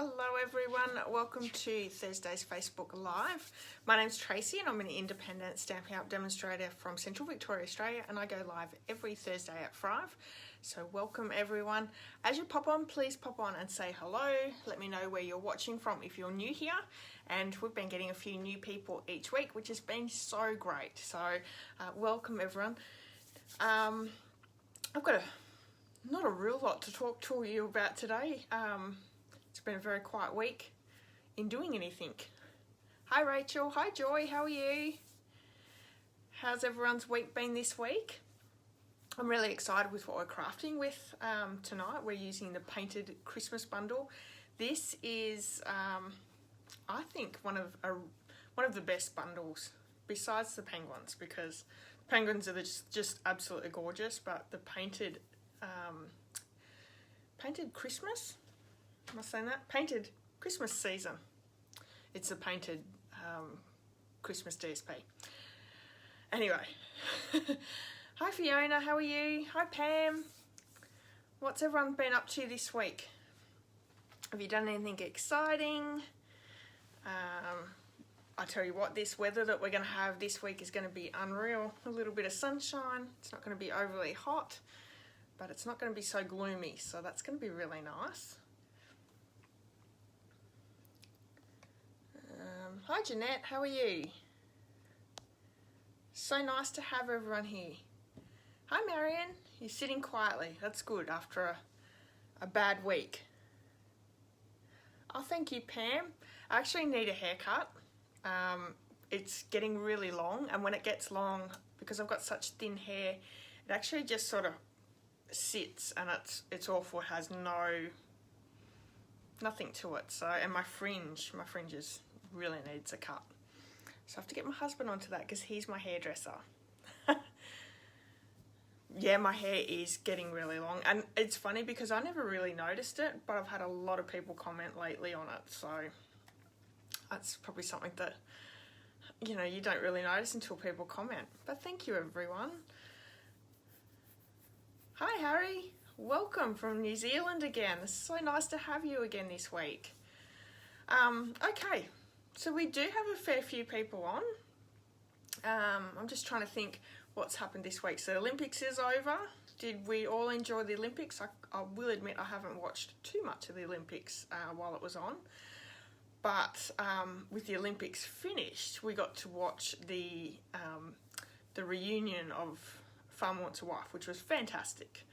Hello everyone, welcome to Thursday's Facebook Live. My name's Tracy and I'm an independent Stampin' Up demonstrator from Central Victoria, Australia, and I go live every Thursday at 5. So welcome everyone. As you pop on, please pop on and say hello. Let me know where you're watching from if you're new here. And we've been getting a few new people each week, which has been so great. So welcome everyone. I've got not a real lot to talk to you about today. It's been a very quiet week in doing anything. Hi Rachel, hi Joy, how are you? How's everyone's week been this week? I'm really excited with what we're crafting with tonight. We're using the painted Christmas bundle. This is, I think, one of the best bundles besides the penguins, because penguins are just absolutely gorgeous, but the painted Christmas. Am I saying that? Painted Christmas season. It's a painted Christmas DSP. Anyway. Hi Fiona, how are you? Hi Pam. What's everyone been up to this week? Have you done anything exciting? I tell you what, this weather that we're going to have this week is going to be unreal. A little bit of sunshine. It's not going to be overly hot, but it's not going to be so gloomy. So that's going to be really nice. Hi Jeanette, how are you? So nice to have everyone here. Hi Marion, you're sitting quietly. That's good after a bad week. Oh, thank you Pam. I actually need a haircut. It's getting really long, and when it gets long, because I've got such thin hair, it actually just sort of sits and it's awful. It has nothing to it. So, and my fringes really needs a cut. So I have to get my husband onto that because he's my hairdresser. Yeah, my hair is getting really long, and it's funny because I never really noticed it, but I've had a lot of people comment lately on it, so that's probably something that, you know, you don't really notice until people comment. But thank you everyone. Hi Harry, welcome from New Zealand again. It's so nice to have you again this week. Okay, so we do have a fair few people on. I'm just trying to think what's happened this week. So the Olympics is over. Did we all enjoy the Olympics? I will admit I haven't watched too much of the Olympics while it was on. But with the Olympics finished, we got to watch the reunion of Farmer Wants a Wife, which was fantastic.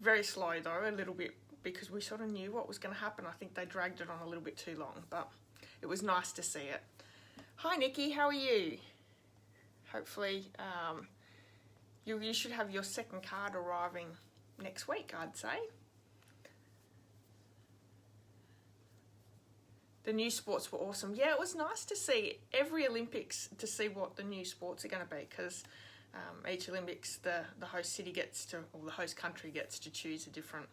Very slow though, a little bit, because we sort of knew what was going to happen. I think they dragged it on a little bit too long, but it was nice to see it. Hi Nikki, how are you? Hopefully you should have your second card arriving next week, I'd say. The new sports were awesome. Yeah, it was nice to see every Olympics, to see what the new sports are going to be, because each Olympics the host city gets to, or the host country gets to choose a different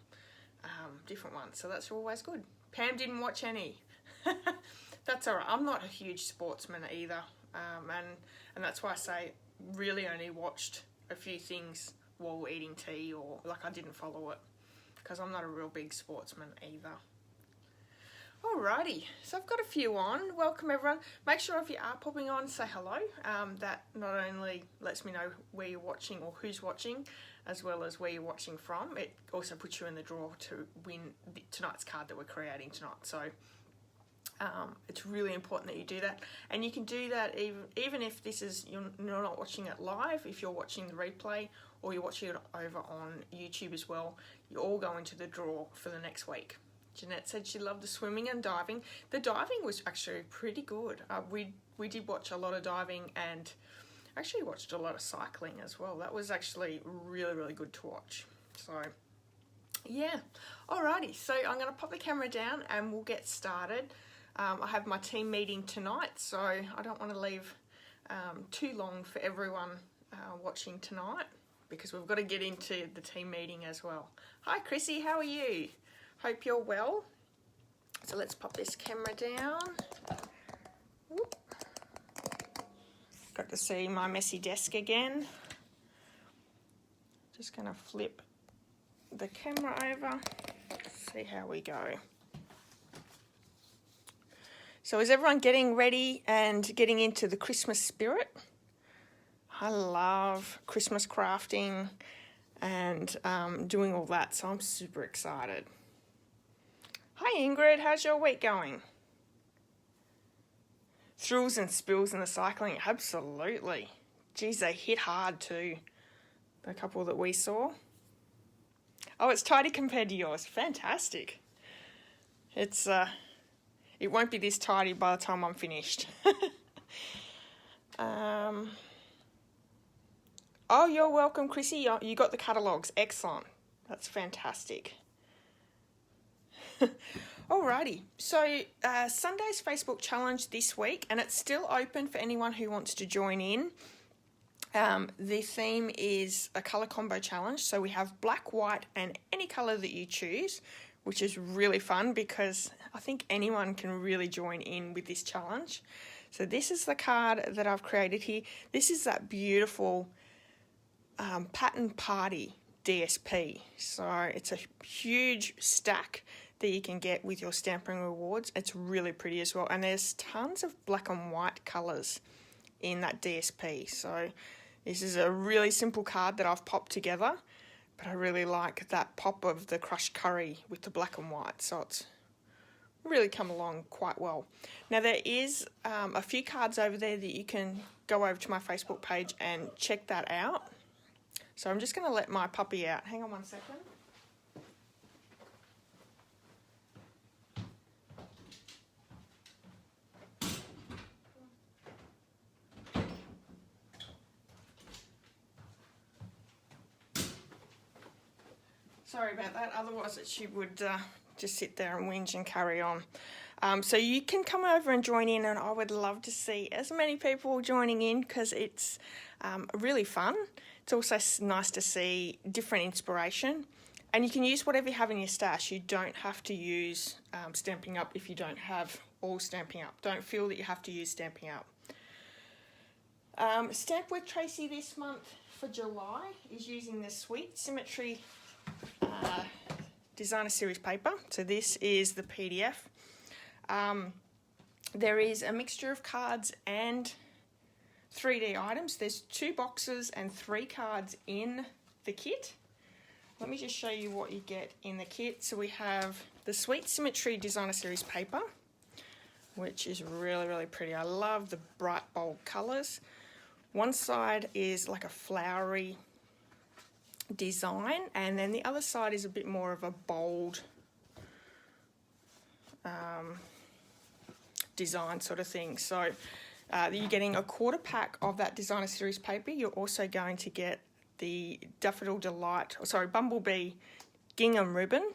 one. So that's always good. Pam didn't watch any. That's all right. I'm not a huge sportsman either, and that's why I say really only watched a few things while eating tea, or like I didn't follow it, because I'm not a real big sportsman either. Alrighty, so I've got a few on. Welcome everyone. Make sure if you are popping on, say hello. That not only lets me know where you're watching or who's watching, as well as where you're watching from. It also puts you in the draw to win tonight's card that we're creating tonight. So it's really important that you do that, and you can do that even if this is you're not watching it live. If you're watching the replay or you're watching it over on YouTube as well, you all go into the draw for the next week. Jeanette said she loved the swimming and diving. The diving was actually pretty good. We did watch a lot of diving, and actually watched a lot of cycling as well. That was actually really good to watch. So yeah, alrighty, so I'm going to pop the camera down and we'll get started. I have my team meeting tonight, so I don't want to leave too long for everyone watching tonight, because we've got to get into the team meeting as well. Hi Chrissy, how are you? Hope you're well. So let's pop this camera down. Whoop. Got to see my messy desk again. Just going to flip the camera over, see how we go. So is everyone getting ready and getting into the Christmas spirit? I love Christmas crafting and doing all that, so I'm super excited. Hi Ingrid, how's your week going? Thrills and spills in the cycling, absolutely. Geez, they hit hard too, the couple that we saw. Oh, it's tidy compared to yours. Fantastic. It's it won't be this tidy by the time I'm finished. Oh, you're welcome, Chrissy. You got the catalogues. Excellent. That's fantastic. Alrighty, so Sunday's Facebook challenge this week, and it's still open for anyone who wants to join in. The theme is a colour combo challenge, so we have black, white, and any colour that you choose, which is really fun because I think anyone can really join in with this challenge. So this is the card that I've created here. This is that beautiful Pattern Party DSP. So it's a huge stack that you can get with your Stampin' Rewards. It's really pretty as well, and there's tons of black and white colours in that DSP. So this is a really simple card that I've popped together, but I really like that pop of the crushed curry with the black and white, so it's really come along quite well. Now there is a few cards over there that you can go over to my Facebook page and check that out. So I'm just going to let my puppy out. Hang on one second. Sorry about that, otherwise she would just sit there and whinge and carry on. So you can come over and join in, and I would love to see as many people joining in because it's really fun. It's also nice to see different inspiration, and you can use whatever you have in your stash. You don't have to use Stampin' Up if you don't have all Stampin' Up. Don't feel that you have to use Stampin' Up. Stamp with Tracy this month for July is using the 𝒐𝒕 𝑪𝒐𝒅𝒆 designer series paper. So this is the PDF. There is a mixture of cards and 3D items. There's 2 boxes and 3 cards in the kit. Let me just show you what you get in the kit. So we have the 𝒐𝒕 𝑪𝒐𝒅𝒆 designer series paper, which is really, really pretty. I love the bright, bold colours. One side is like a flowery design, and then the other side is a bit more of a bold design sort of thing. So you're getting a quarter pack of that designer series paper. You're also going to get the Daffodil Delight, Bumblebee gingham ribbon,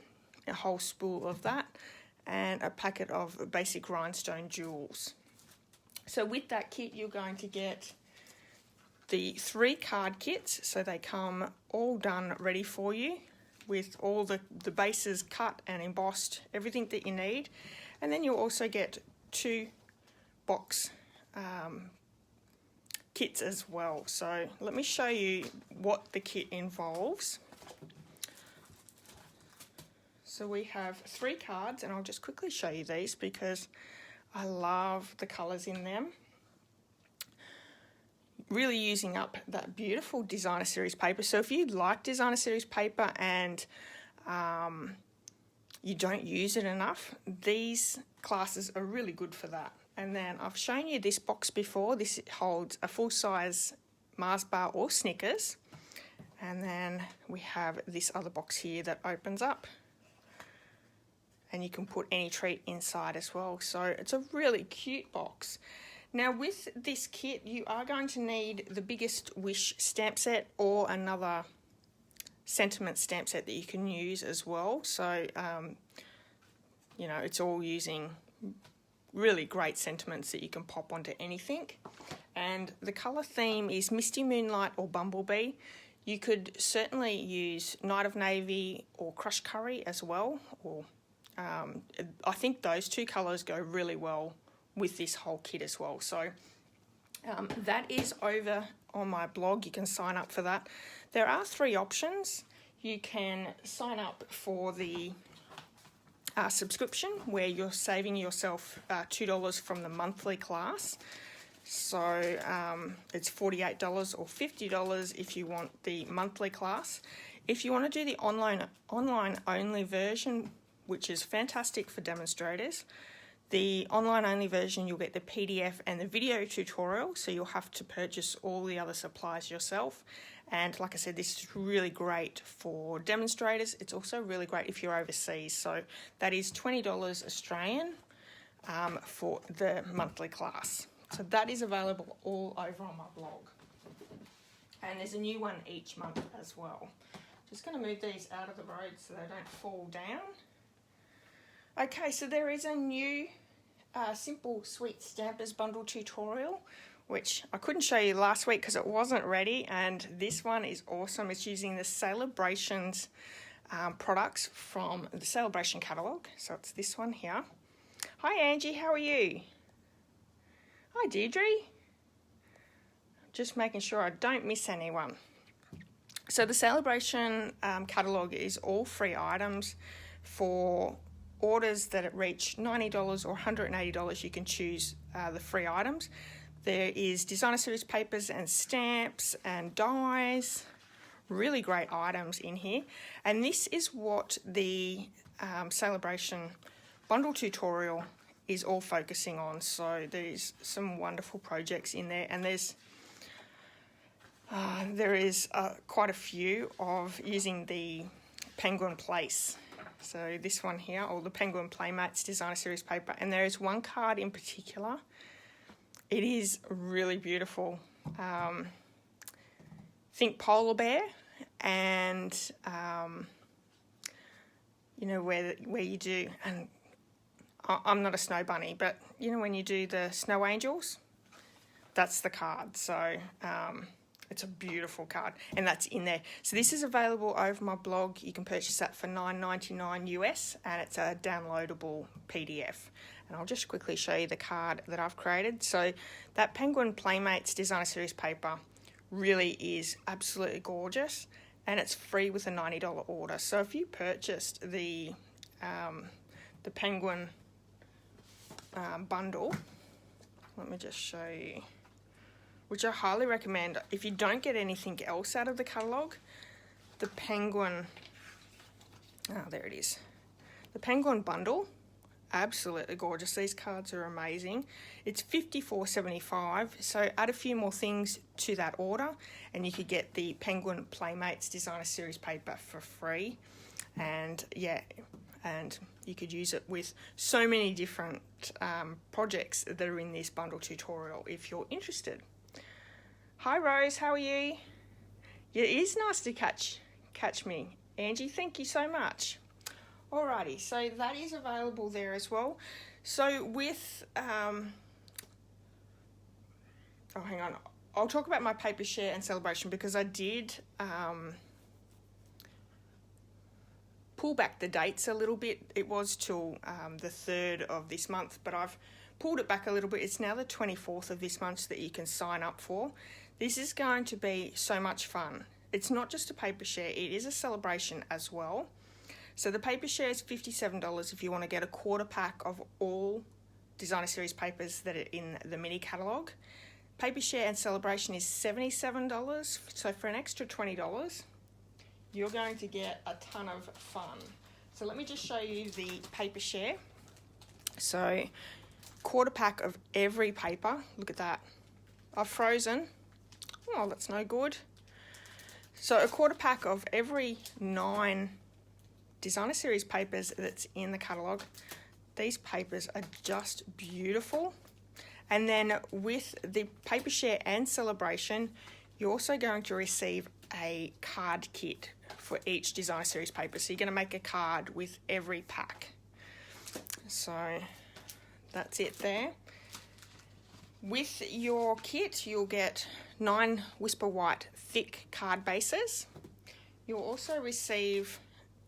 a whole spool of that, and a packet of basic rhinestone jewels. So with that kit you're going to get the 3 card kits, so they come all done ready for you with all the bases cut and embossed, everything that you need. And then you'll also get 2 box kits as well. So let me show you what the kit involves. So we have 3 cards, and I'll just quickly show you these because I love the colours in them. Really using up that beautiful designer series paper. So if you like designer series paper and you don't use it enough, these classes are really good for that. And then I've shown you this box before. This holds a full-size Mars bar or Snickers. And then we have this other box here that opens up, and you can put any treat inside as well. So it's a really cute box. Now with this kit you are going to need the Biggest Wish stamp set or another sentiment stamp set that you can use as well. So you know, it's all using really great sentiments that you can pop onto anything. And the colour theme is Misty Moonlight or Bumblebee. You could certainly use Night of Navy or Crushed Curry as well, or I think those 2 colours go really well with this whole kit as well. So that is over on my blog. You can sign up for that. There are 3 options. You can sign up for the subscription where you're saving yourself $2 from the monthly class. So it's $48 or $50 if you want the monthly class. If you want to do the online only version, which is fantastic for demonstrators, the online only version, you'll get the PDF and the video tutorial, so you'll have to purchase all the other supplies yourself. And like I said, this is really great for demonstrators. It's also really great if you're overseas. So that is $20 Australian for the monthly class. So that is available all over on my blog. And there's a new one each month as well. Just going to move these out of the road so they don't fall down. Okay, so there is a new Simple Sweet Stampers bundle tutorial, which I couldn't show you last week because it wasn't ready, and this one is awesome. It's using the Celebrations products from the Celebration catalogue. So it's this one here. Hi Angie, how are you? Hi Deirdre. Just making sure I don't miss anyone. So the Celebration catalogue is all free items. For orders that reach $90 or $180, you can choose the free items. There is designer series papers and stamps and dies, really great items in here. And this is what the Celebration bundle tutorial is all focusing on. So there's some wonderful projects in there, and there is quite a few of using the Penguin Place. So this one here, or the Penguin Playmates designer series paper, and there is one card in particular. It is really beautiful. Think polar bear, and you know where you do, and I'm not a snow bunny, but you know when you do the snow angels, that's the card. So it's a beautiful card, and that's in there. So this is available over my blog. You can purchase that for $9.99 US, and it's a downloadable PDF. And I'll just quickly show you the card that I've created. So that Penguin Playmates designer series paper really is absolutely gorgeous, and it's free with a $90 order. So if you purchased the Penguin bundle, let me just show you, which I highly recommend. If you don't get anything else out of the catalogue, the Penguin, there it is, the Penguin bundle, absolutely gorgeous. These cards are amazing. It's $54.75, so add a few more things to that order and you could get the Penguin Playmates designer series paper for free. And yeah, and you could use it with so many different projects that are in this bundle tutorial if you're interested. Hi Rose, how are you? Yeah, it is nice to catch me. Angie, thank you so much. Alrighty, so that is available there as well. So with, oh hang on, I'll talk about my paper share and celebration because I did pull back the dates a little bit. It was till the 3rd of this month, but I've pulled it back a little bit. It's now the 24th of this month that you can sign up for. This is going to be so much fun. It's not just a paper share, it is a celebration as well. So the paper share is $57 if you want to get a quarter pack of all designer series papers that are in the mini catalogue. Paper share and celebration is $77, so for an extra $20, you're going to get a ton of fun. So let me just show you the paper share. So quarter pack of every paper, look at that. I've frozen. Oh, that's no good. So a quarter pack of every 9 designer series papers that's in the catalogue. These papers are just beautiful. And then with the paper share and celebration, you're also going to receive a card kit for each designer series paper. So you're going to make a card with every pack. So that's it there. With your kit, you'll get 9 Whisper White thick card bases. You'll also receive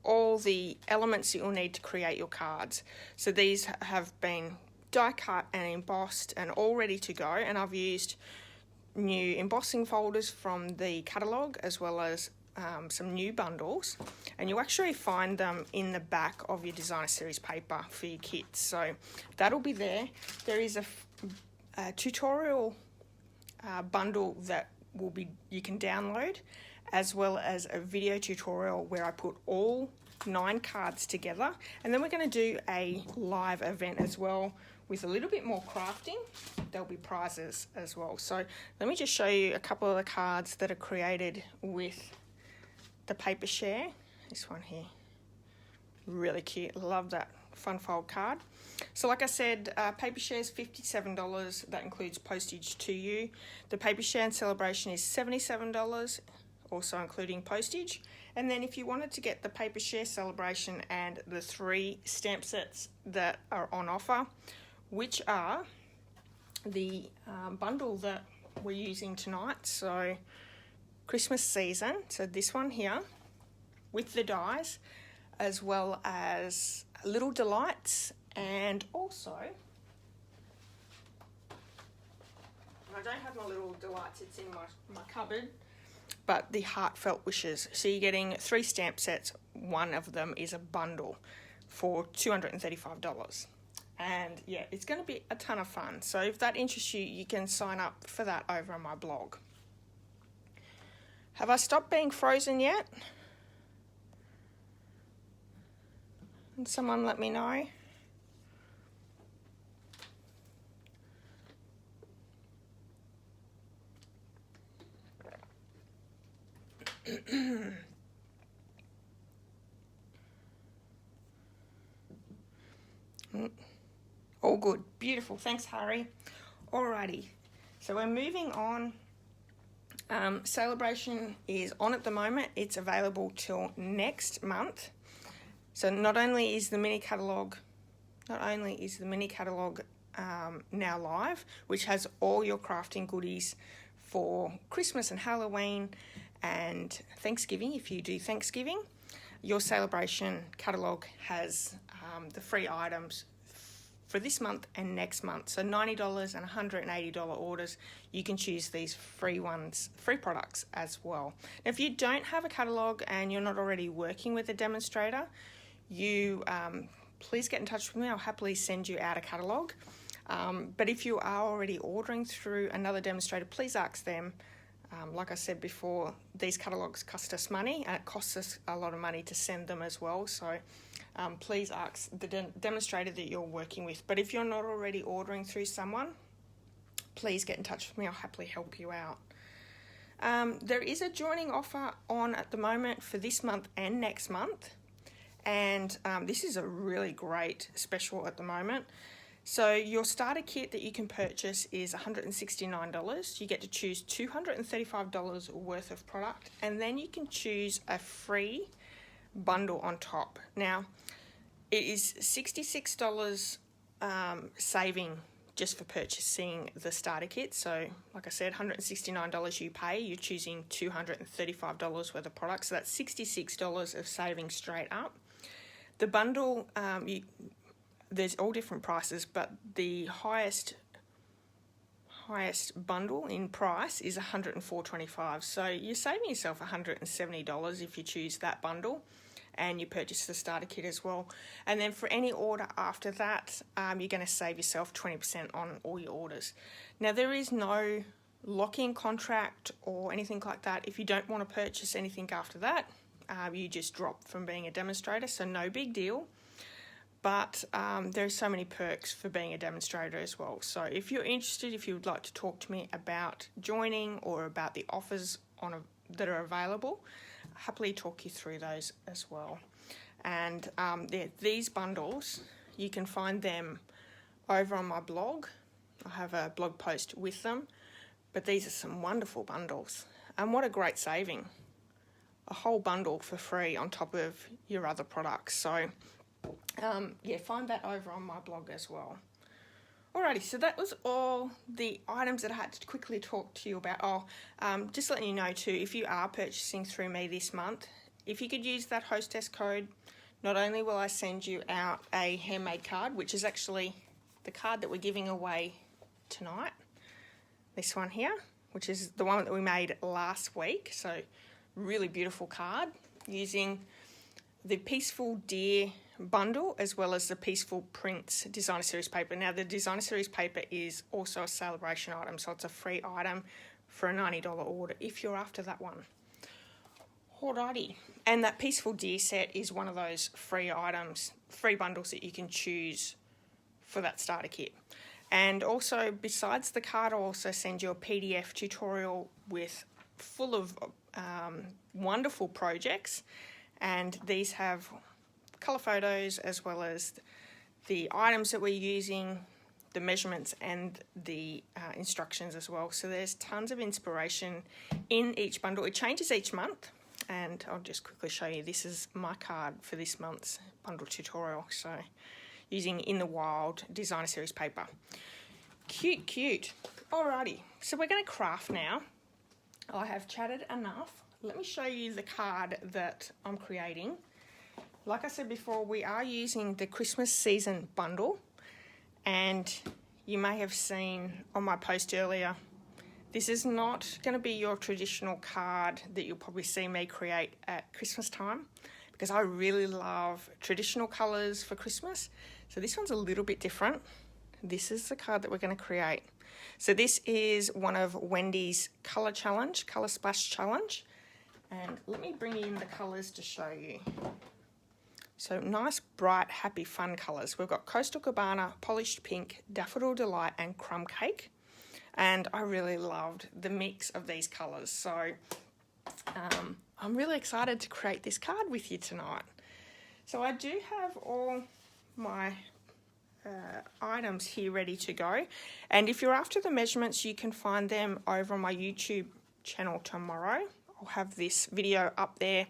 all the elements that you'll need to create your cards. So these have been die cut and embossed and all ready to go, and I've used new embossing folders from the catalogue as well as some new bundles, and you'll actually find them in the back of your designer series paper for your kits. So that'll be there. There is a tutorial bundle that you can download, as well as a video tutorial where I put all 9 cards together, and then we're going to do a live event as well with a little bit more crafting. There'll be prizes as well. So let me just show you a couple of the cards that are created with the paper share. This one here, really cute. Love that fun fold card. So like I said, paper share is $57. That includes postage to you. The paper share and celebration is $77, also including postage. And then if you wanted to get the paper share celebration and the 3 stamp sets that are on offer, which are the bundle that we're using tonight, so Christmas season, so this one here with the dies, as well as Little Delights, and also, I don't have my Little Delights, it's in my cupboard, but the Heartfelt Wishes. So you're getting 3 stamp sets. One of them is a bundle for $235. And yeah, it's going to be a ton of fun. So if that interests you, you can sign up for that over on my blog. Have I stopped being frozen yet? Can someone let me know? All good. Beautiful. Thanks, Harry. Alrighty. So we're moving on. Celebration is on at the moment. It's available till next month. So not only is the mini catalogue now live, which has all your crafting goodies for Christmas and Halloween and Thanksgiving, if you do Thanksgiving. Your celebration catalogue has the free items for this month and next month. So $90 and $180 orders, you can choose these free products as well. Now, if you don't have a catalogue and you're not already working with a demonstrator, you please get in touch with me. I'll happily send you out a catalogue. But if you are already ordering through another demonstrator, please ask them. Like I said before, these catalogues cost us money, and it costs us a lot of money to send them as well. So please ask the demonstrator that you're working with. But if you're not already ordering through someone, please get in touch with me. I'll happily help you out. There is a joining offer on at the moment for this month and next month. And this is a really great special at the moment. So your starter kit that you can purchase is $169. You get to choose $235 worth of product, and then you can choose a free bundle on top. Now, it is $66 saving just for purchasing the starter kit. So like I said, $169 you pay, you're choosing $235 worth of product. So that's $66 of saving straight up. The bundle, there's all different prices, but the highest bundle in price is $104.25. So you're saving yourself $170 if you choose that bundle and you purchase the starter kit as well. And then for any order after that, you're going to save yourself 20% on all your orders. Now, there is no lock-in contract or anything like that. If you don't want to purchase anything after that, you just drop from being a demonstrator, so no big deal. But there are so many perks for being a demonstrator as well. So if you're interested, if you would like to talk to me about joining or about the offers that are available, I'll happily talk you through those as well. And these bundles, you can find them over on my blog. I have a blog post with them. But these are some wonderful bundles. And what a great saving. A whole bundle for free on top of your other products. So yeah, find that over on my blog as well. Alrighty, so that was all the items that I had to quickly talk to you about. Just letting you know too, if you are purchasing through me this month, if you could use that hostess code, not only will I send you out a handmade card, which is actually the card that we're giving away tonight, this one here, which is the one that we made last week. So really beautiful card using the Peaceful Deer bundle as well as the Peaceful Prints designer series paper. Now the designer series paper is also a celebration item, so it's a free item for a $90 order if you're after that one. Alrighty, and that Peaceful Deer set is one of those free items, free bundles that you can choose for that starter kit. And also, besides the card, I'll also send you a PDF tutorial with full of wonderful projects, and these have colour photos as well as the items that we're using, the measurements and the instructions as well. So there's tons of inspiration in each bundle. It changes each month, and I'll just quickly show you. This is my card for this month's bundle tutorial. So using In the Wild designer series paper. Cute, cute. Alrighty, so we're going to craft now. I have chatted enough. Let me show you the card that I'm creating. Like I said before, we are using the Christmas season bundle, and you may have seen on my post earlier, this is not going to be your traditional card that you'll probably see me create at Christmas time, because I really love traditional colours for Christmas. So this one's a little bit different. This is the card that we're going to create. So this is one of Wendy's Colour Splash Challenge. And let me bring in the colours to show you. So nice, bright, happy, fun colours. We've got Coastal Cabana, Polished Pink, Daffodil Delight and Crumb Cake. And I really loved the mix of these colours. So I'm really excited to create this card with you tonight. So I do have all my items here ready to go. And if you're after the measurements, you can find them over on my YouTube channel tomorrow. I'll have this video up there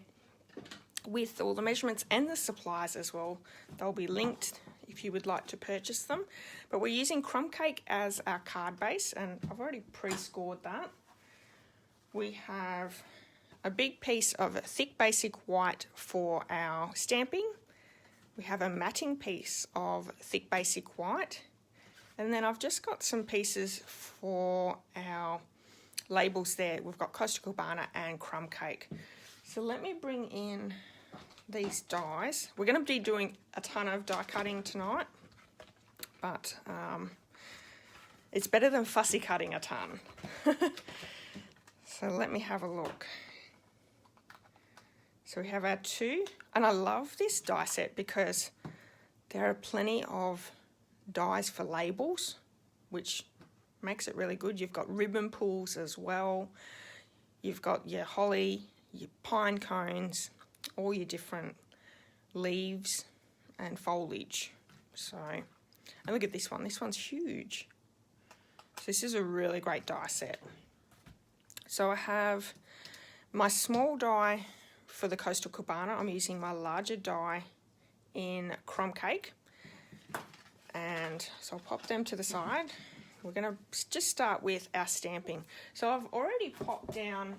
with all the measurements and the supplies as well. They'll be linked if you would like to purchase them. But we're using Crumb Cake as our card base, and I've already pre-scored that. We have a big piece of thick basic white for our stamping. We have a matting piece of thick basic white. And then I've just got some pieces for our labels there. We've got Coastal Cabana and Crumb Cake. So let me bring in these dies. We're going to be doing a ton of die cutting tonight, but it's better than fussy cutting a ton. So let me have a look. So we have our two, and I love this die set because there are plenty of dies for labels, which makes it really good. You've got ribbon pulls as well. You've got your holly, your pine cones, all your different leaves and foliage. So, and look at this one. This one's huge. So this is a really great die set. So I have my small die for the Coastal Cabana. I'm using my larger die in Crumb Cake. And so I'll pop them to the side. We're going to just start with our stamping. So I've already popped down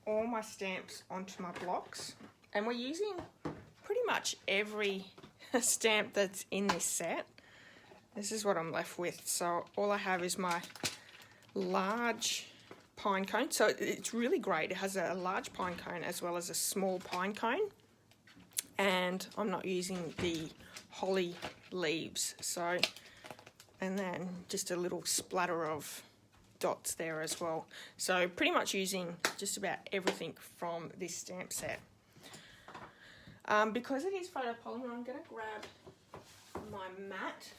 all my stamps onto my blocks, and we're using pretty much every stamp that's in this set. This is what I'm left with. So all I have is my large pine cone. So it's really great. It has a large pine cone as well as a small pine cone, and I'm not using the holly leaves. So, and then just a little splatter of dots there as well. So pretty much using just about everything from this stamp set. Because it is photopolymer, I'm going to grab my mat,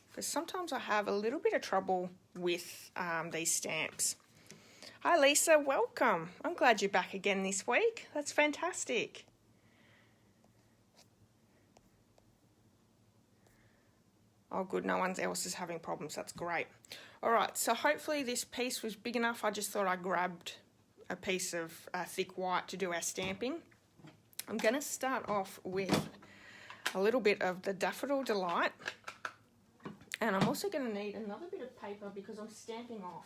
because sometimes I have a little bit of trouble with these stamps. Hi Lisa, welcome. I'm glad you're back again this week. That's fantastic. Oh good, no one else is having problems. That's great. Alright, so hopefully this piece was big enough. I just thought I grabbed a piece of thick white to do our stamping. I'm going to start off with a little bit of the Daffodil Delight. And I'm also going to need another bit of paper because I'm stamping off.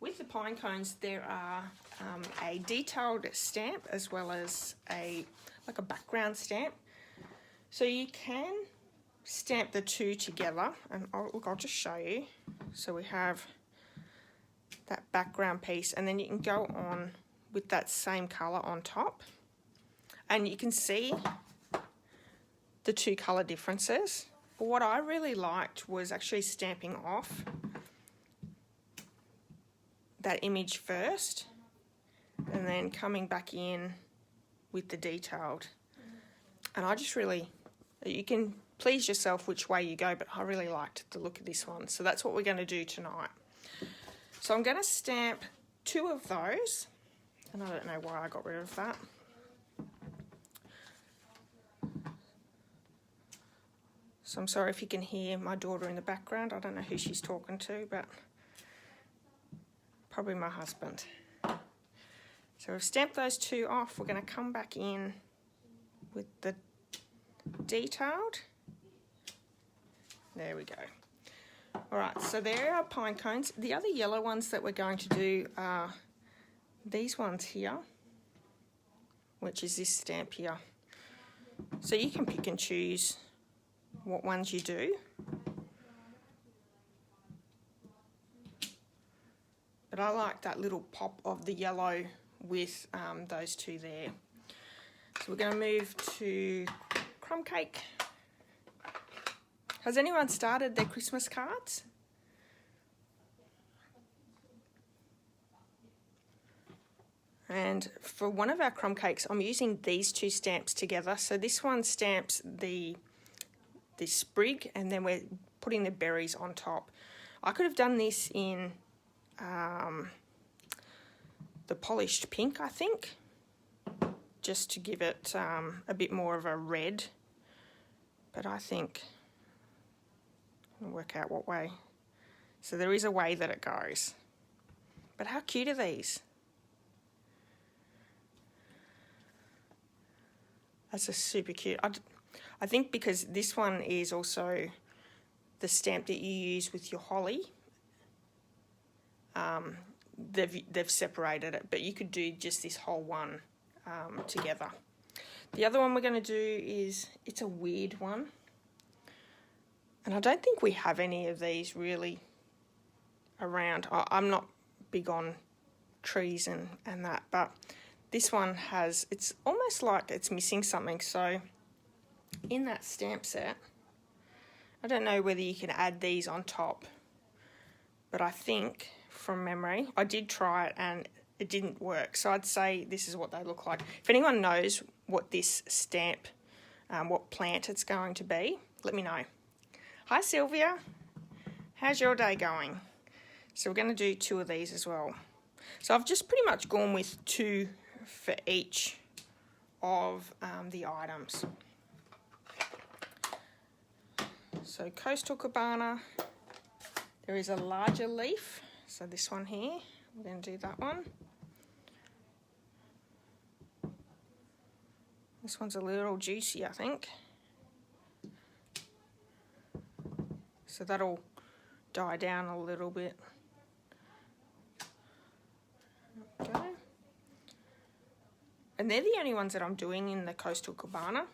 With the pine cones, there are a detailed stamp as well as like a background stamp. So you can stamp the two together, and I'll just show you. So we have that background piece, and then you can go on with that same colour on top. And you can see the two colour differences. But what I really liked was actually stamping off that image first and then coming back in with the detailed. And I just really, you can please yourself which way you go, but I really liked the look of this one. So that's what we're going to do tonight. So I'm going to stamp 2 of those, and I don't know why I got rid of that. So I'm sorry if you can hear my daughter in the background. I don't know who she's talking to, but probably my husband. So we've stamped those 2 off. We're going to come back in with the detailed. There we go. Alright, so there are pine cones. The other yellow ones that we're going to do are these ones here, which is this stamp here. So you can pick and choose what ones you do. But I like that little pop of the yellow with those 2 there. So we're going to move to Crumb Cake. Has anyone started their Christmas cards? And for one of our crumb cakes, I'm using these 2 stamps together. So this one stamps the sprig, and then we're putting the berries on top. I could have done this in the polished pink, I think, just to give it a bit more of a red. But I think I'll work out what way. So there is a way that it goes. But how cute are these? That's a super cute. I think because this one is also the stamp that you use with your holly. They've separated it, but you could do just this whole one together. The other one we're going to do is, it's a weird one. And I don't think we have any of these really around. I'm not big on trees and that, but this one has, it's almost like it's missing something. So in that stamp set, I don't know whether you can add these on top, but I think from memory, I did try it and it didn't work. So I'd say this is what they look like. If anyone knows what this stamp, what plant it's going to be, let me know. Hi Sylvia, how's your day going? So we're going to do 2 of these as well. So I've just pretty much gone with 2 for each of the items. So Coastal Cabana, there is a larger leaf, so this one here, we're going to do that one. This one's a little juicy, I think. So that'll die down a little bit. Okay. And they're the only ones that I'm doing in the Coastal Cabana.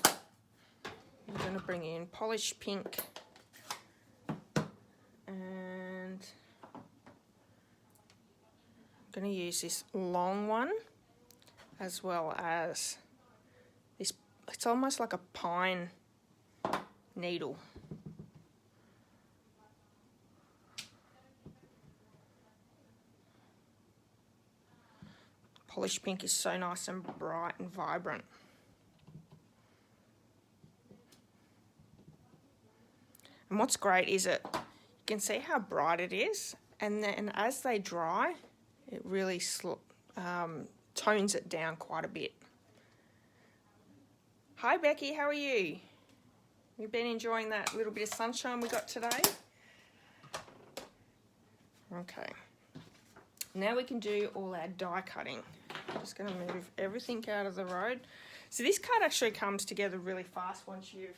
I'm going to bring in polished pink and I'm going to use this long one as well as this, it's almost like a pine needle. Polished pink is so nice and bright and vibrant. And what's great is you can see how bright it is, and then as they dry, it really tones it down quite a bit. Hi Becky, how are you? You've been enjoying that little bit of sunshine we got today? Okay. Now we can do all our die cutting. I'm just going to move everything out of the road. So this card actually comes together really fast once you've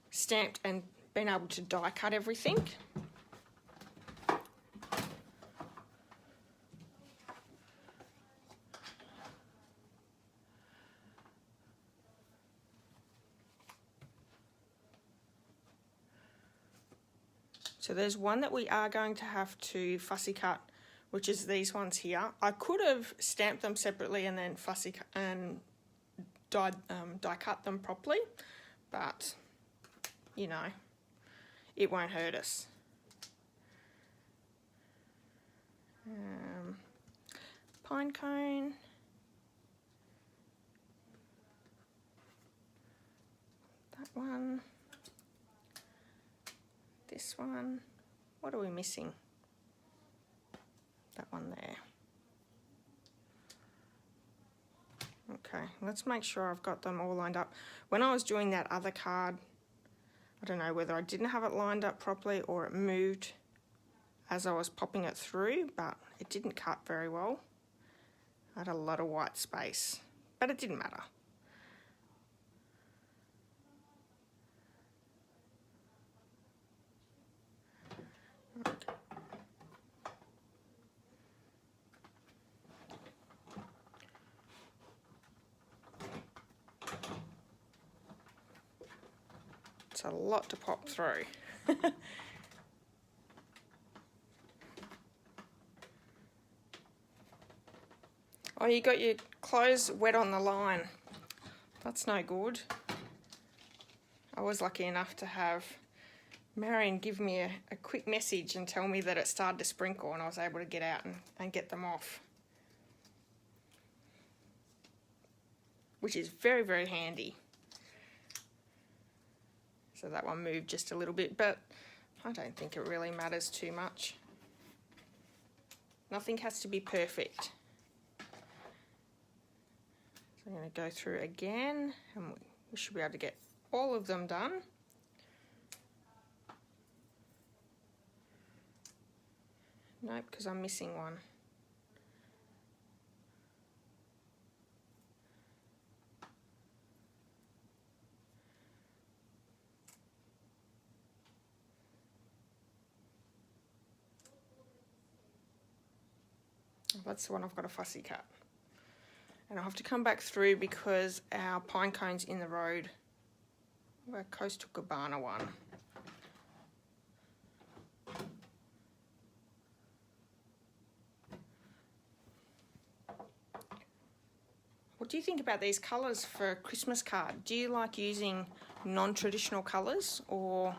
stamped and been able to die cut everything. So there's one that we are going to have to fussy cut, which is these ones here. I could have stamped them separately and then fussy cut and die cut them properly, but you know, it won't hurt us. Pine cone. That one. This one. What are we missing? That one there. Okay, let's make sure I've got them all lined up. When I was doing that other card, I don't know whether I didn't have it lined up properly or it moved as I was popping it through, but it didn't cut very well. I had a lot of white space, but it didn't matter. Okay. It's a lot to pop through. Oh, you got your clothes wet on the line. That's no good. I was lucky enough to have Marion give me a quick message and tell me that it started to sprinkle, and I was able to get out and get them off. Which is very, very handy. So that one moved just a little bit, but I don't think it really matters too much. Nothing has to be perfect. So I'm going to go through again, and we should be able to get all of them done. Nope, because I'm missing one. That's the one I've got a fussy cut. And I'll have to come back through because our pine cone's in the road. Our Coastal Cabana one. What do you think about these colours for a Christmas card? Do you like using non-traditional colours, or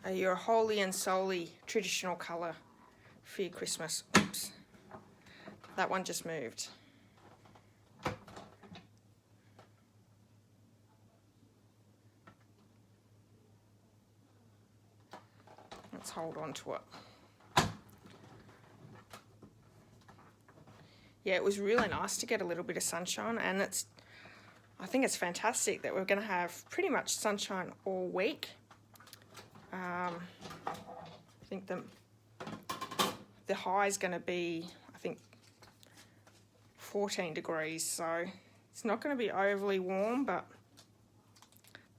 are you a wholly and solely traditional colour for your Christmas? Oops. That one just moved. Let's hold on to it. Yeah, it was really nice to get a little bit of sunshine, and I think it's fantastic that we're going to have pretty much sunshine all week. I think the high is going to be, I think, 14 degrees, so it's not going to be overly warm, but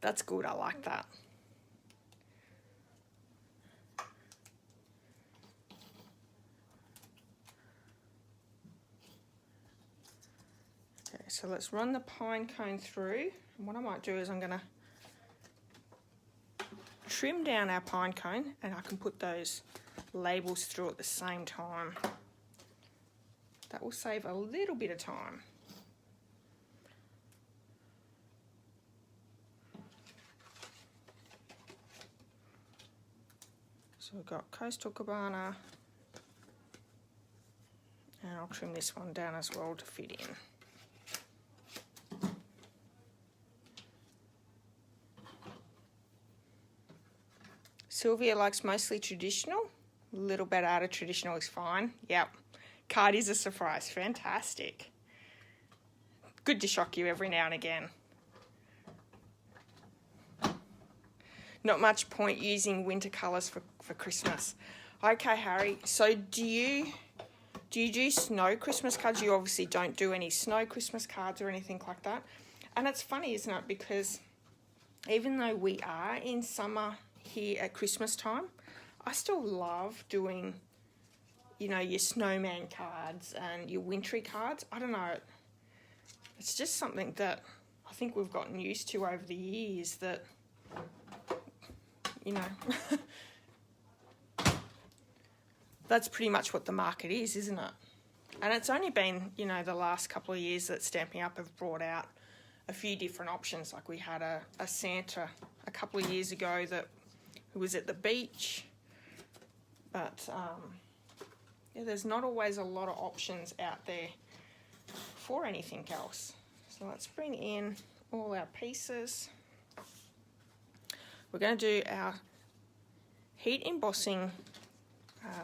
that's good. I like that. Okay, so let's run the pine cone through. And what I might do is I'm going to trim down our pine cone, and I can put those labels through at the same time. That will save a little bit of time. So we've got Coastal Cabana, and I'll trim this one down as well to fit in. Sylvia likes mostly traditional. A little bit out of traditional is fine. Yep. Card is a surprise. Fantastic. Good to shock you every now and again. Not much point using winter colours for Christmas. Okay, Harry, so do you do snow Christmas cards? You obviously don't do any snow Christmas cards or anything like that. And it's funny, isn't it? Because even though we are in summer here at Christmas time, I still love doing, you know, your snowman cards and your wintry cards. I don't know. It's just something that I think we've gotten used to over the years, that, you know, that's pretty much what the market is, isn't it? And it's only been, you know, the last couple of years that Stampin' Up have brought out a few different options. Like we had a Santa a couple of years ago that was at the beach, but yeah, there's not always a lot of options out there for anything else. So let's bring in all our pieces. We're going to do our heat embossing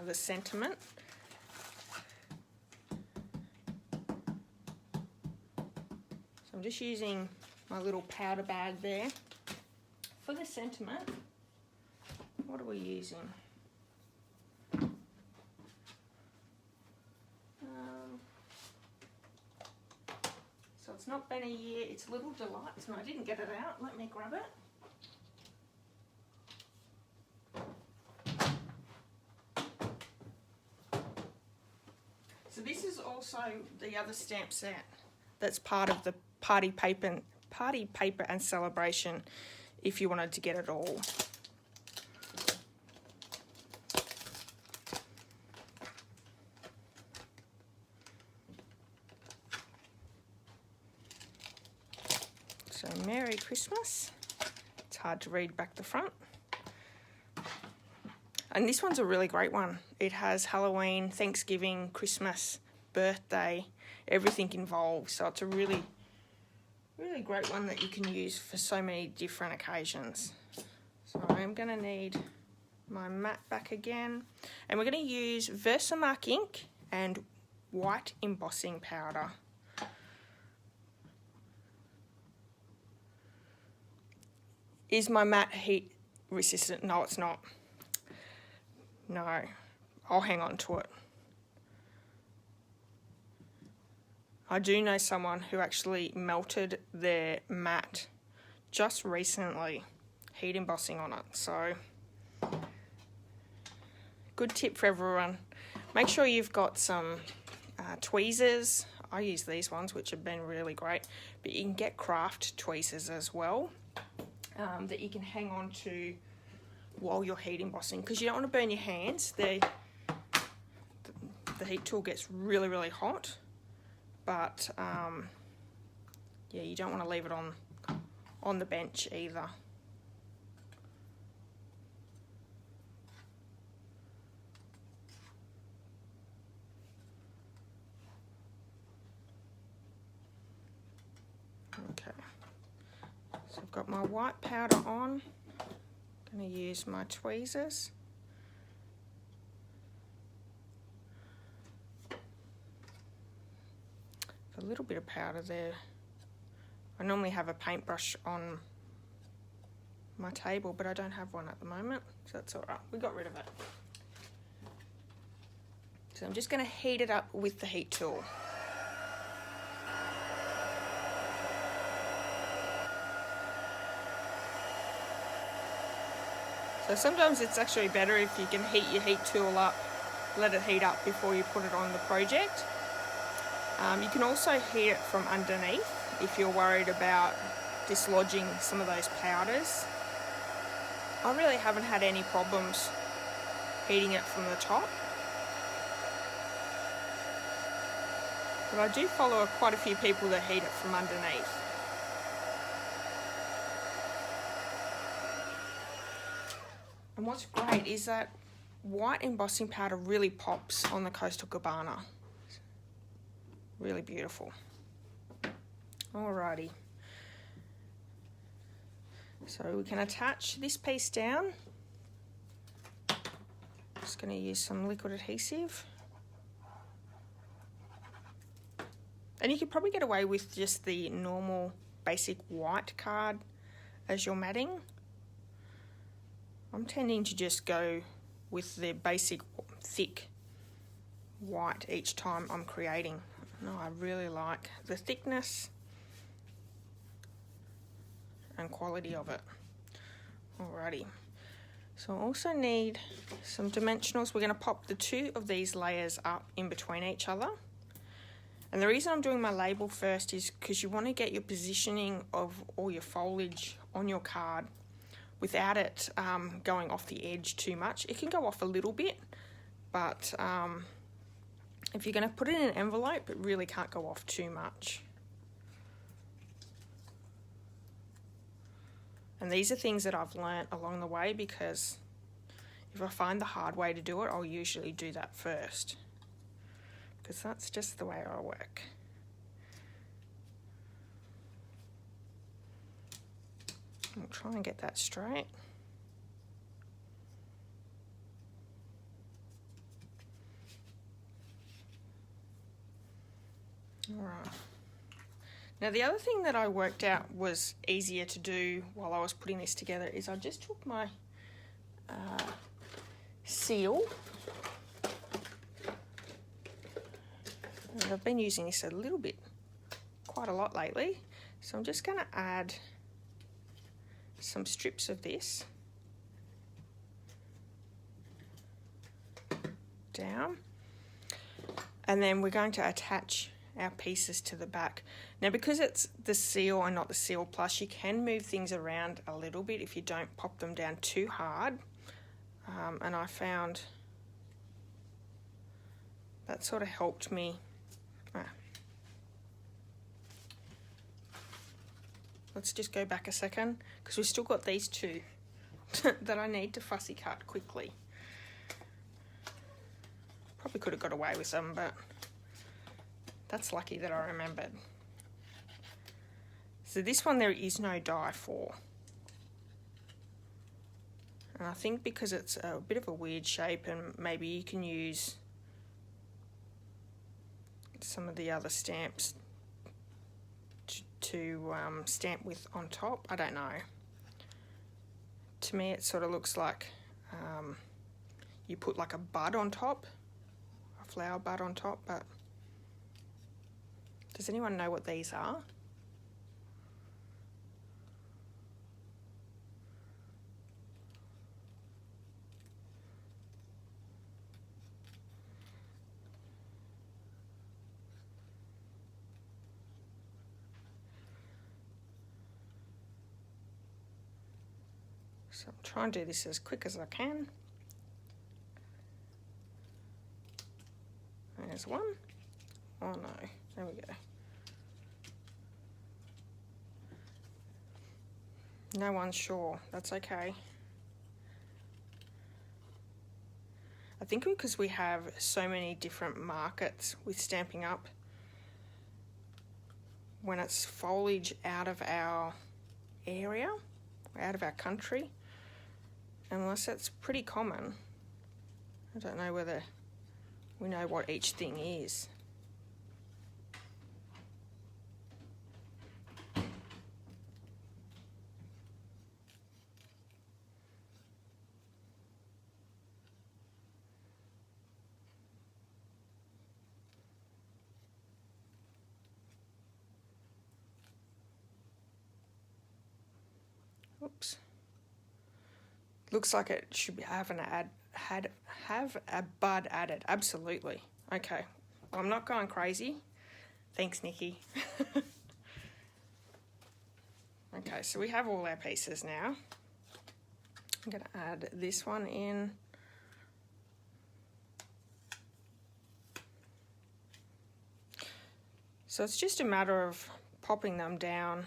the sentiment. So I'm just using my little powder bag there. For the sentiment, what are we using? So it's not been a year, it's Little Delights, and I didn't get it out. Let me grab it. So this is also the other stamp set that's part of the party paper and celebration, if you wanted to get it all. So Merry Christmas. It's hard to read back the front. And this one's a really great one. It has Halloween, Thanksgiving, Christmas, birthday, everything involved. So it's a really, really great one that you can use for so many different occasions. So I'm going to need my mat back again. And we're going to use Versamark ink and white embossing powder. Is my mat heat resistant? No, it's not. No, I'll hang on to it. I do know someone who actually melted their mat just recently, heat embossing on it. So, good tip for everyone. Make sure you've got some tweezers. I use these ones, which have been really great. But you can get craft tweezers as well that you can hang on to while you're heat embossing, because you don't want to burn your hands. The heat tool gets really, really hot, but yeah, you don't want to leave it on the bench either. Okay, so I've got my white powder on. I'm going to use my tweezers. A little bit of powder there. I normally have a paintbrush on my table, but I don't have one at the moment, so that's all right. We got rid of it. So I'm just going to heat it up with the heat tool. So sometimes it's actually better if you can heat your heat tool up, let it heat up before you put it on the project. You can also heat it from underneath if you're worried about dislodging some of those powders. I really haven't had any problems heating it from the top. But I do follow quite a few people that heat it from underneath. And what's great is that white embossing powder really pops on the Coastal Cabana. Really beautiful. Alrighty. So we can attach this piece down. Just going to use some liquid adhesive. And you could probably get away with just the normal basic white card as your matting. I'm tending to just go with the basic thick white each time I'm creating. No, I really like the thickness and quality of it. Alrighty. So I also need some dimensionals. We're going to pop the two of these layers up in between each other. And the reason I'm doing my label first is because you want to get your positioning of all your foliage on your card without it going off the edge too much. It can go off a little bit, but if you're going to put it in an envelope, it really can't go off too much. And these are things that I've learnt along the way, because if I find the hard way to do it, I'll usually do that first, because that's just the way I work. I'll try and get that straight. All right. Now the other thing that I worked out was easier to do while I was putting this together is I just took my seal, and I've been using this a little bit, quite a lot lately, so I'm just going to add some strips of this down, and then we're going to attach our pieces to the back. Now because it's the seal and not the seal plus, you can move things around a little bit if you don't pop them down too hard, and I found that sort of helped me. Let's just go back a second, because we've still got these two that I need to fussy cut quickly. Probably could have got away with them, but that's lucky that I remembered. So this one there is no die for. And I think because it's a bit of a weird shape, and maybe you can use some of the other stamps to stamp with on top. I don't know. To me it sort of looks like you put like a bud on top, a flower bud on top, but does anyone know what these are? So I'm trying to do this as quick as I can. There's one. Oh no, there we go. No one's sure, that's okay. I think because we have so many different markets with Stampin' Up, when it's foliage out of our area, out of our country, unless it's pretty common, I don't know whether we know what each thing is. Oops. Looks like it should have a bud added. Absolutely. Okay. Well, I'm not going crazy. Thanks, Nikki. Okay, so we have all our pieces now. I'm going to add this one in. So it's just a matter of popping them down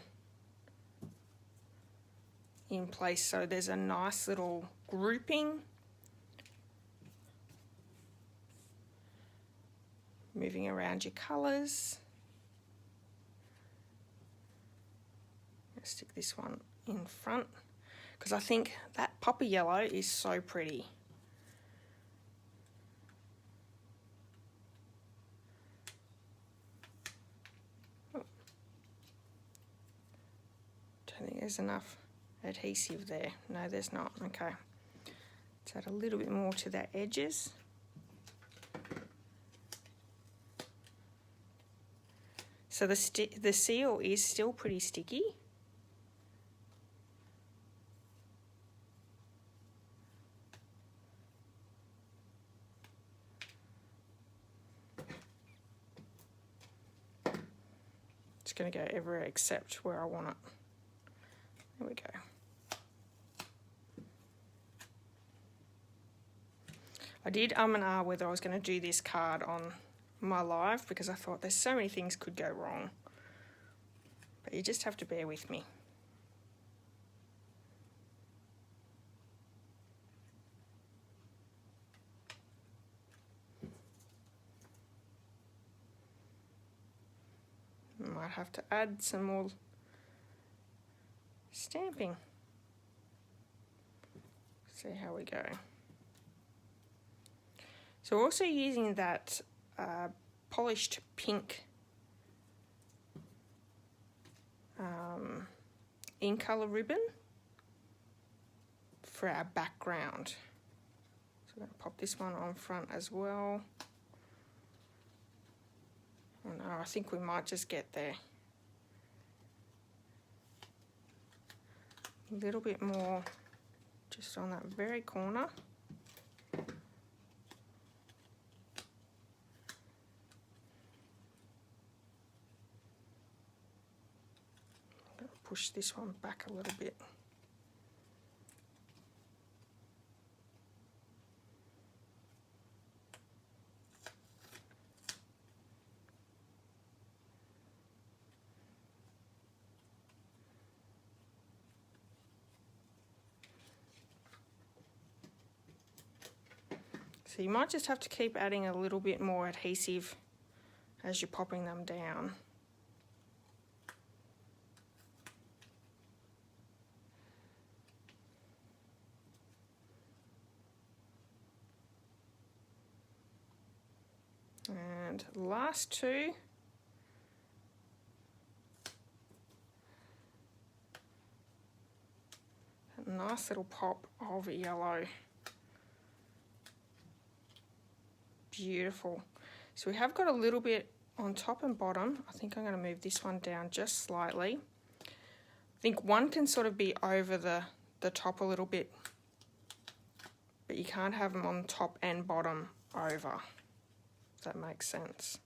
in place so there's a nice little grouping. Moving around your colours. Let's stick this one in front because I think that poppy yellow is so pretty. Oh. Don't think there's enough adhesive there. No, there's not. Okay. Let's add a little bit more to the edges. So the seal is still pretty sticky. It's going to go everywhere except where I want it. There we go. I did and ah whether I was going to do this card on my live because I thought there's so many things could go wrong. But you just have to bear with me. Might have to add some more stamping. See how we go. So we're also using that polished pink in colour ribbon for our background. So I'm going to pop this one on front as well. Oh no, I think we might just get there. A little bit more just on that very corner. Push this one back a little bit. So you might just have to keep adding a little bit more adhesive as you're popping them down. And last two. A nice little pop of yellow. Beautiful. So we have got a little bit on top and bottom. I think I'm going to move this one down just slightly. I think one can sort of be over the top a little bit, but you can't have them on top and bottom over. That makes sense.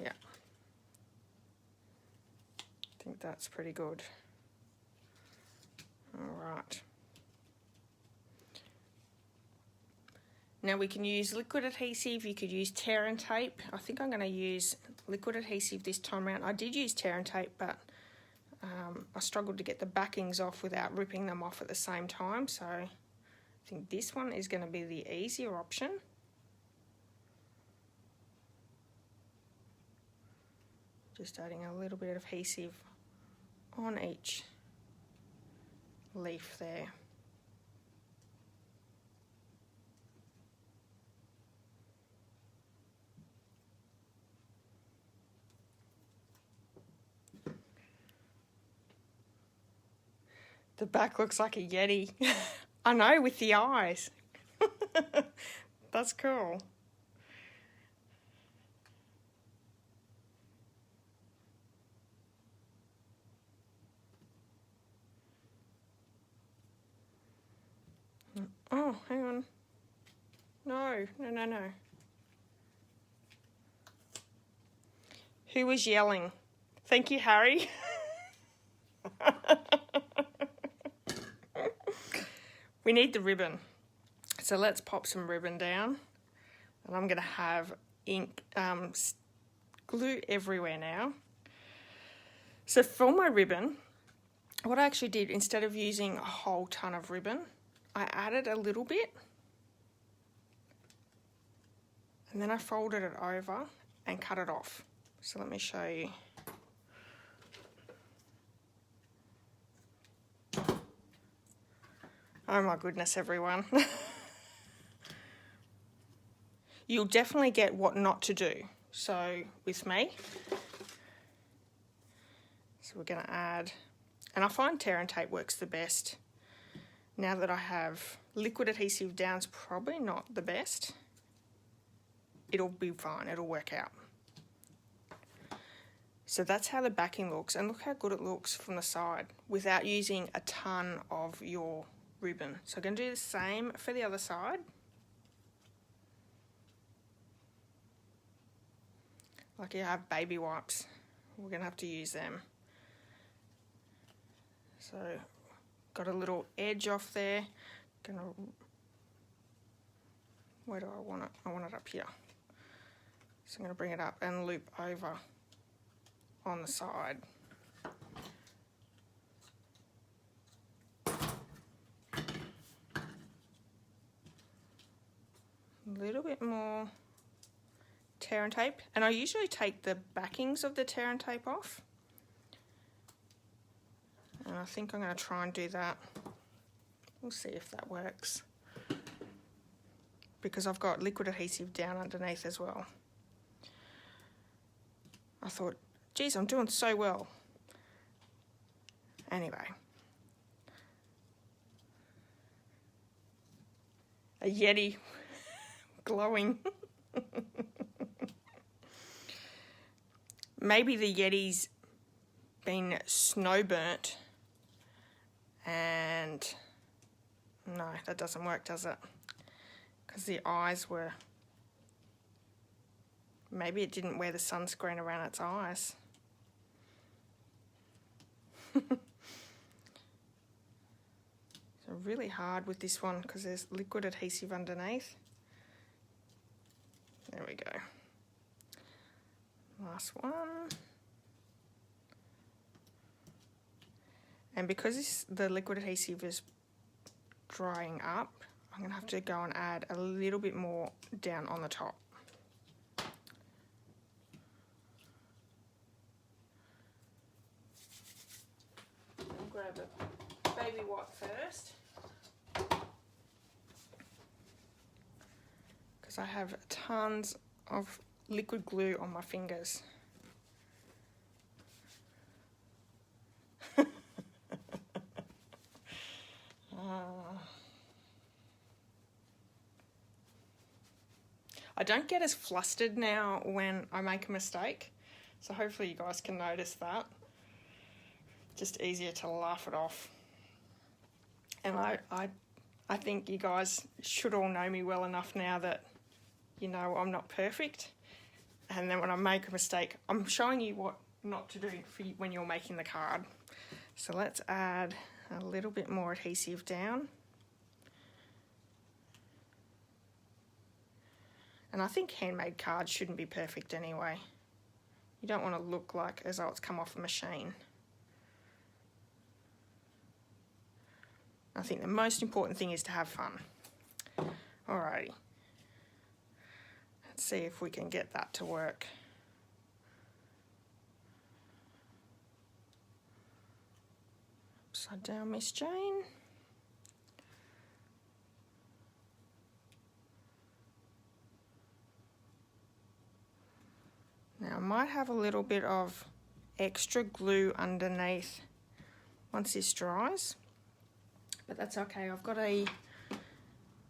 Yeah. I think that's pretty good. All right. Now we can use liquid adhesive, you could use tear and tape. I think I'm going to use liquid adhesive this time around. I did use tear and tape, but I struggled to get the backings off without ripping them off at the same time, so I think this one is going to be the easier option. Just adding a little bit of adhesive on each leaf there. The back looks like a Yeti. I know, with the eyes. That's cool. Oh, hang on. No. Who was yelling? Thank you, Harry. We need the ribbon. So let's pop some ribbon down. And I'm going to have ink, glue everywhere now. So for my ribbon, what I actually did, instead of using a whole ton of ribbon, I added a little bit. And then I folded it over and cut it off. So let me show you. Oh my goodness, everyone. You'll definitely get what not to do. So with me, so we're going to add, and I find tear and tape works the best. Now that I have liquid adhesive down's probably not the best. It'll be fine, it'll work out. So that's how the backing looks, and look how good it looks from the side without using a ton of your ribbon. So I'm going to do the same for the other side. Like you have baby wipes, we're going to have to use them. So got a little edge off there. Where do I want it? I want it up here. So I'm going to bring it up and loop over on the side. A little bit more tear and tape, and I usually take the backings of the tear and tape off, and I think I'm going to try and do that. We'll see if that works, because I've got liquid adhesive down underneath as well. I thought, geez, I'm doing so well. Anyway, a Yeti glowing. Maybe the Yeti's been snow burnt, and no, that doesn't work, does it? Because the eyes were, maybe it didn't wear the sunscreen around its eyes. So really hard with this one because there's liquid adhesive underneath. There we go. Last one. And because the liquid adhesive is drying up, I'm going to have to go and add a little bit more down on the top. I'll grab a baby wipe first, because I have tons of liquid glue on my fingers. I don't get as flustered now when I make a mistake, so hopefully you guys can notice that. Just easier to laugh it off. And I think you guys should all know me well enough now that you know I'm not perfect. And then when I make a mistake, I'm showing you what not to do for you when you're making the card. So let's add a little bit more adhesive down. And I think handmade cards shouldn't be perfect anyway. You don't want to look like as though it's come off a machine. I think the most important thing is to have fun. Alrighty. Let's see if we can get that to work. Upside down, Miss Jane. Now I might have a little bit of extra glue underneath once this dries, but that's okay. I've got a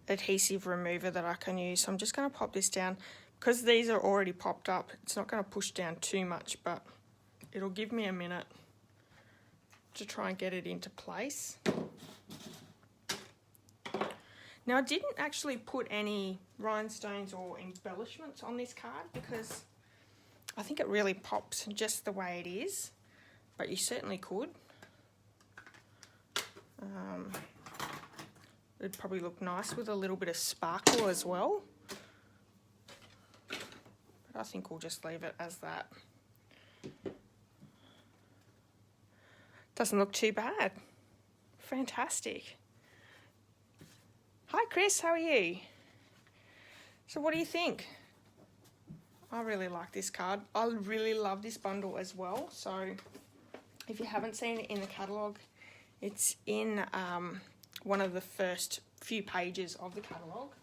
adhesive remover that I can use, so I'm just going to pop this down. Because these are already popped up, it's not going to push down too much, but it'll give me a minute to try and get it into place. Now I didn't actually put any rhinestones or embellishments on this card because I think it really pops just the way it is, but you certainly could. It'd probably look nice with a little bit of sparkle as well. But I think we'll just leave it as that. Doesn't look too bad. Fantastic. Hi Chris, how are you? So what do you think? I really like this card. I really love this bundle as well. So if you haven't seen it in the catalogue, it's in one of the first few pages of the catalogue.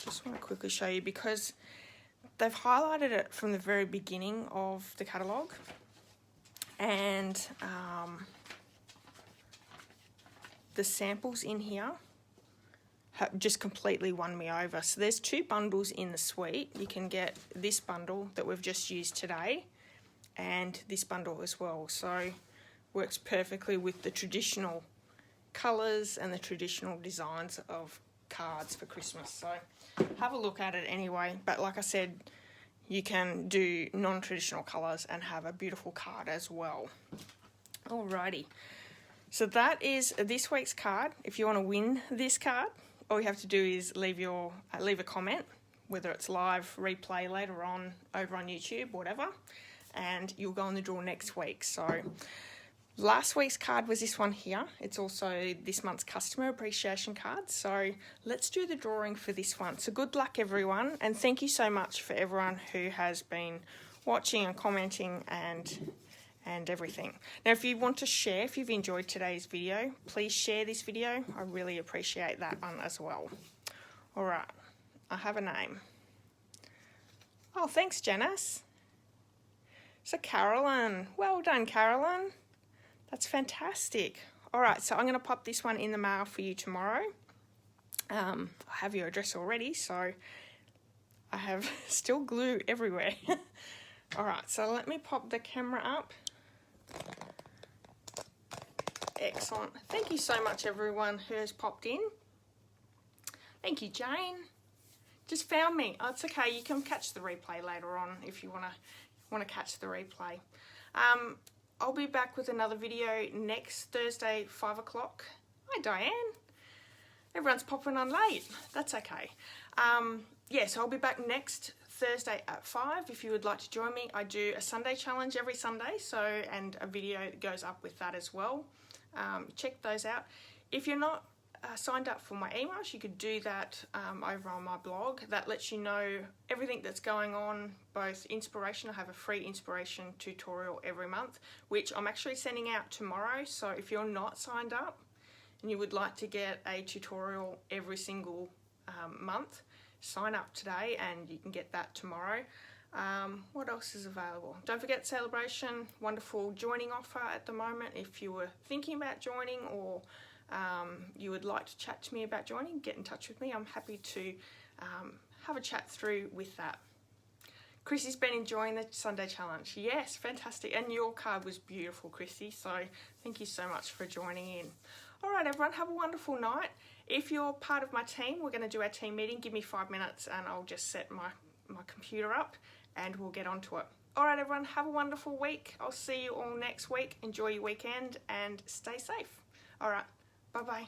Just want to quickly show you because they've highlighted it from the very beginning of the catalogue, and the samples in here have just completely won me over. So there's two bundles in the suite. You can get this bundle that we've just used today and this bundle as well. So works perfectly with the traditional colours and the traditional designs of cards for Christmas. So have a look at it anyway. But like I said, you can do non-traditional colours and have a beautiful card as well. Alrighty. So that is this week's card. If you want to win this card, all you have to do is leave a comment, whether it's live, replay later on over on YouTube, whatever, and you'll go in the draw next week. So last week's card was this one here. It's also this month's customer appreciation card. So let's do the drawing for this one. So good luck, everyone, and thank you so much for everyone who has been watching and commenting and everything. Now, if you want to share, if you've enjoyed today's video, please share this video. I really appreciate that one as well. All right, I have a name. Oh, thanks, Janice. So Carolyn, well done, Carolyn. That's fantastic. All right, so I'm going to pop this one in the mail for you tomorrow. I have your address already, so I have still glue everywhere. All right, so let me pop the camera up. Excellent. Thank you so much, everyone who has popped in. Thank you, Jane. Just found me. Oh, it's okay. You can catch the replay later on if you want to catch the replay. I'll be back with another video next Thursday, 5 o'clock. Hi, Diane. Everyone's popping on late. That's okay. So I'll be back next Thursday at 5 if you would like to join me. I do a Sunday challenge every Sunday, and a video that goes up with that as well. Check those out. If you're not signed up for my emails, you could do that over on my blog. That lets you know everything that's going on, both inspiration. I have a free inspiration tutorial every month, which I'm actually sending out tomorrow. So if you're not signed up and you would like to get a tutorial every single month, sign up today and you can get that tomorrow. What else is available? Don't forget Celebration, wonderful joining offer at the moment. If you were thinking about joining or you would like to chat to me about joining, get in touch with me. I'm happy to have a chat through with that. Chrissy's been enjoying the Sunday challenge. Yes, fantastic. And your card was beautiful, Chrissy. So thank you so much for joining in. All right, everyone, have a wonderful night. If you're part of my team, we're going to do our team meeting. Give me 5 minutes and I'll just set my computer up and we'll get onto it. All right, everyone, have a wonderful week. I'll see you all next week. Enjoy your weekend and stay safe. All right, bye-bye.